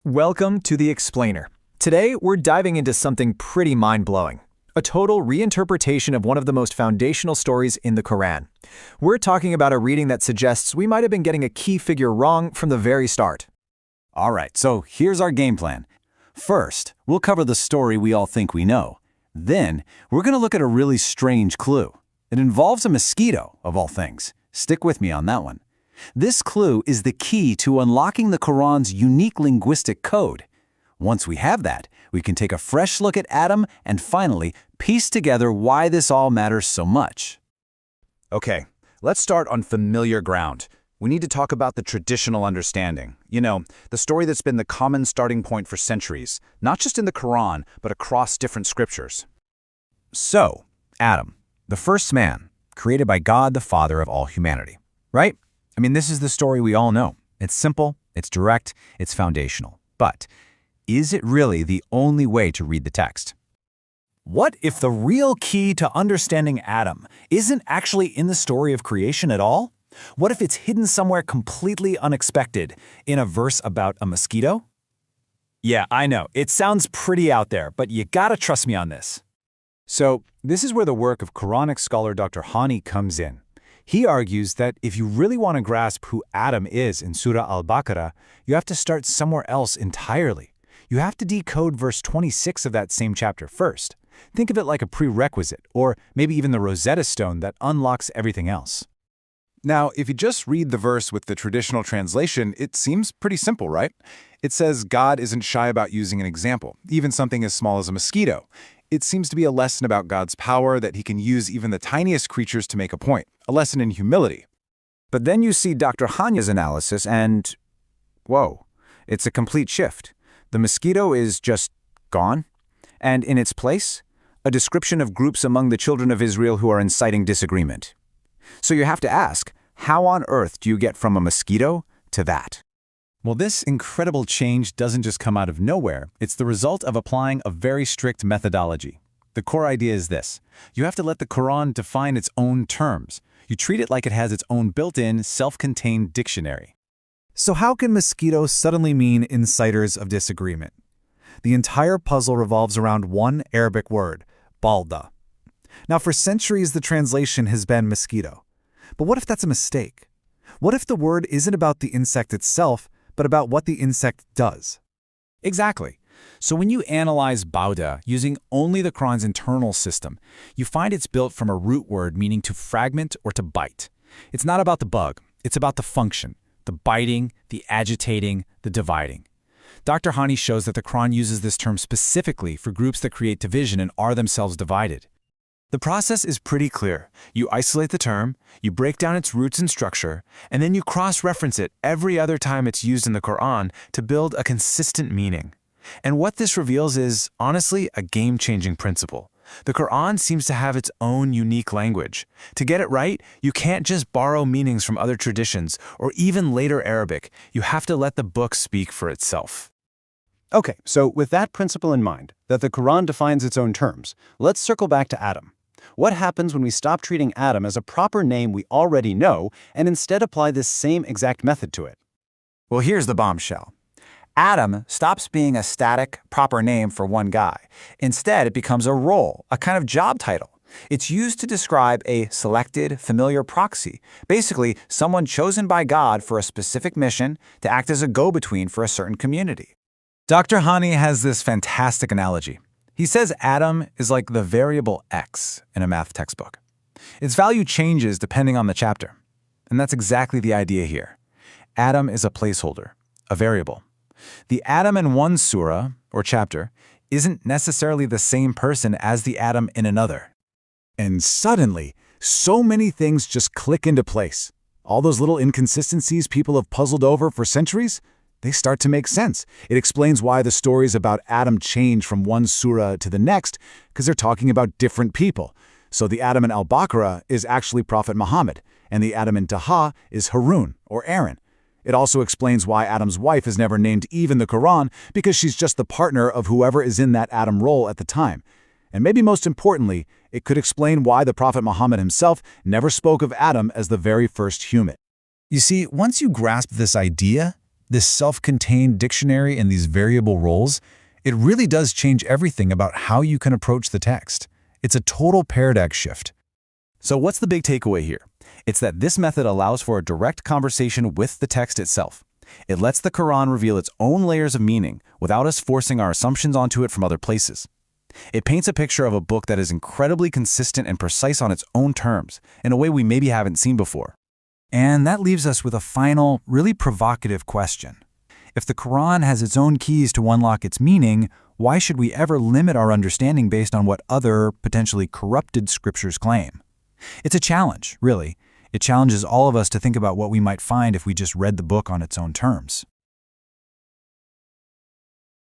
Welcome to The Explainer. Today, we're diving into something pretty mind-blowing. A total reinterpretation of one of the most foundational stories in the Quran. We're talking about a reading that suggests we might have been getting a key figure wrong from the very start. All right, so here's our game plan. First, we'll cover the story we all think we know. Then, we're going to look at a really strange clue. It involves a mosquito, of all things. Stick with me on that one. This clue is the key to unlocking the Quran's unique linguistic code. Once we have that, we can take a fresh look at Adam and finally piece together why this all matters so much. Okay, let's start on familiar ground. We need to talk about the traditional understanding. You know, the story that's been the common starting point for centuries, not just in the Quran, but across different scriptures. So, Adam, the first man, created by God the Father of all humanity, right? I mean, this is the story we all know. It's simple, it's direct, it's foundational. But is it really the only way to read the text? What if the real key to understanding Adam isn't actually in the story of creation at all? What if it's hidden somewhere completely unexpected, in a verse about a mosquito? Yeah, I know, it sounds pretty out there, but you gotta trust me on this. So, this is where the work of Quranic scholar Dr. Hani comes in. He argues that if you really want to grasp who Adam is in Surah Al-Baqarah, you have to start somewhere else entirely. You have to decode verse 26 of that same chapter first. Think of it like a prerequisite, or maybe even the Rosetta Stone that unlocks everything else. Now, if you just read the verse with the traditional translation, it seems pretty simple, right? It says God isn't shy about using an example, even something as small as a mosquito. It seems to be a lesson about God's power, that he can use even the tiniest creatures to make a point, a lesson in humility. But then you see Dr. Hani's analysis and, whoa, it's a complete shift. The mosquito is just gone, and in its place, a description of groups among the children of Israel who are inciting disagreement. So you have to ask, how on earth do you get from a mosquito to that? Well, this incredible change doesn't just come out of nowhere. It's the result of applying a very strict methodology. The core idea is this. You have to let the Quran define its own terms. You treat it like it has its own built-in, self-contained dictionary. So how can mosquito suddenly mean inciters of disagreement? The entire puzzle revolves around one Arabic word, balda. Now, for centuries, the translation has been mosquito. But what if that's a mistake? What if the word isn't about the insect itself, but about what the insect does? Exactly. So when you analyze Bauda using only the Quran's internal system, you find it's built from a root word meaning to fragment or to bite. It's not about the bug, it's about the function, the biting, the agitating, the dividing. Dr. Hani shows that the Quran uses this term specifically for groups that create division and are themselves divided. The process is pretty clear. You isolate the term, you break down its roots and structure, and then you cross-reference it every other time it's used in the Quran to build a consistent meaning. And what this reveals is, honestly, a game-changing principle. The Quran seems to have its own unique language. To get it right, you can't just borrow meanings from other traditions or even later Arabic. You have to let the book speak for itself. Okay, so with that principle in mind, that the Quran defines its own terms, let's circle back to Adam. What happens when we stop treating Adam as a proper name we already know and instead apply this same exact method to it? Well, here's the bombshell. Adam stops being a static, proper name for one guy. Instead, it becomes a role, a kind of job title. It's used to describe a selected, familiar proxy, basically someone chosen by God for a specific mission to act as a go-between for a certain community. Dr. Hani has this fantastic analogy. He says Adam is like the variable x in a math textbook. Its value changes depending on the chapter. And that's exactly the idea here. Adam is a placeholder, a variable. The Adam in one surah, or chapter, isn't necessarily the same person as the Adam in another. And suddenly, so many things just click into place. All those little inconsistencies people have puzzled over for centuries, they start to make sense. It explains why the stories about Adam change from one surah to the next, because they're talking about different people. So the Adam in Al-Baqarah is actually Prophet Muhammad, and the Adam in Taha is Harun, or Aaron. It also explains why Adam's wife is never named Eve in the Quran, because she's just the partner of whoever is in that Adam role at the time. And maybe most importantly, it could explain why the Prophet Muhammad himself never spoke of Adam as the very first human. You see, once you grasp this idea, this self-contained dictionary and these variable roles, it really does change everything about how you can approach the text. It's a total paradigm shift. So what's the big takeaway here? It's that this method allows for a direct conversation with the text itself. It lets the Quran reveal its own layers of meaning without us forcing our assumptions onto it from other places. It paints a picture of a book that is incredibly consistent and precise on its own terms, in a way we maybe haven't seen before. And that leaves us with a final, really provocative question. If the Quran has its own keys to unlock its meaning, why should we ever limit our understanding based on what other, potentially corrupted scriptures claim? It's a challenge, really. It challenges all of us to think about what we might find if we just read the book on its own terms.